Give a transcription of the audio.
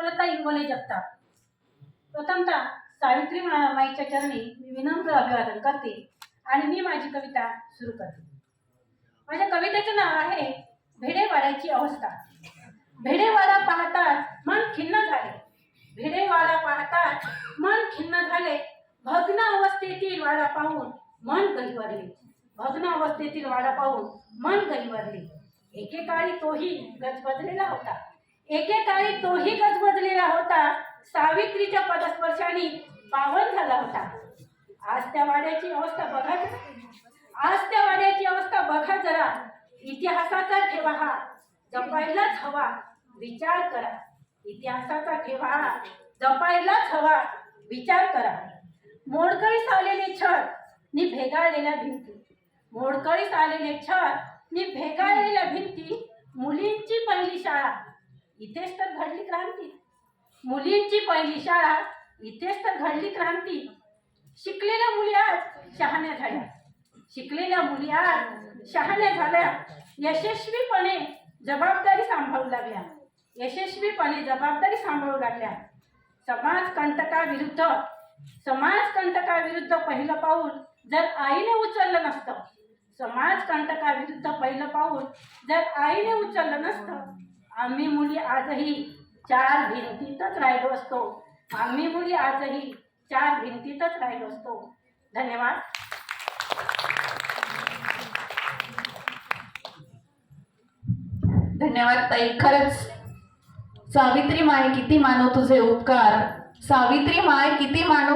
पुष्पलता इंगोले जगताप। प्रथमतः सावित्री माईच्या चरणी मी विनम्र अभिवादन करते आणि मी माझी कविता सुरू करते। माझ्या कवितेचे नाव आहे भेडेवाड्याची अवस्था। भेडेवाडा पाहताच मन खिन्न झाले, भेडेवाडा पाहताच मन खिन्न झाले, भग्न अवस्थेतील वाडा पाहून मन गहिवरले, भग्न अवस्थेतील वाडा पाहून मन गहिवरले। एकेकाळी तोही गजबजलेला होता, एकेकाळी तोही गजबजलेला होता, सावित्रीच्या पदस्पर्शाने पावन झाला होता। आज त्या वाड्याची अवस्था बघा, आज त्या वाड्याची अवस्था बघा जरा, इतिहासाचा ठेवा हा जपायलाच हवा, विचार करा, इतिहासाचा ठेवा हा जपायलाच हवा, विचार करा। मोडकळीस आलेले छत नि भेगाळलेल्या भिंती, मोडकळीस आलेले छत नि भेगाळलेल्या भिंती, मुलींची पहिली शाळा इथेच तर घडली क्रांती, मुलींची पहिली शाळा इथेच तर घडली क्रांती। शिकलेल्या मुली आज शहाण्या झाल्या, शिकलेल्या मुली आज शहाण्या झाल्या, यशस्वीपणे जबाबदारी सांभाळू लागल्या, यशस्वीपणे जबाबदारी सांभाळू लागल्या। समाजकंटकाविरुद्ध, समाजकंटकाविरुद्ध पहिलं पाऊल जर आईने उचललं नसतं, समाजकंटकाविरुद्ध पहिलं पाऊल जर आईने उचललं नसतं, आम्ही मुली आजही चार भिंतीतच राहिलो असतो, आम्ही मुली आजही चार भिंतीतच राहिलो असतो। धन्यवाद। धन्यवाद ताई। खरंच सावित्री माय किती मानव तुझे उपकार, सावित्री माय किती मानव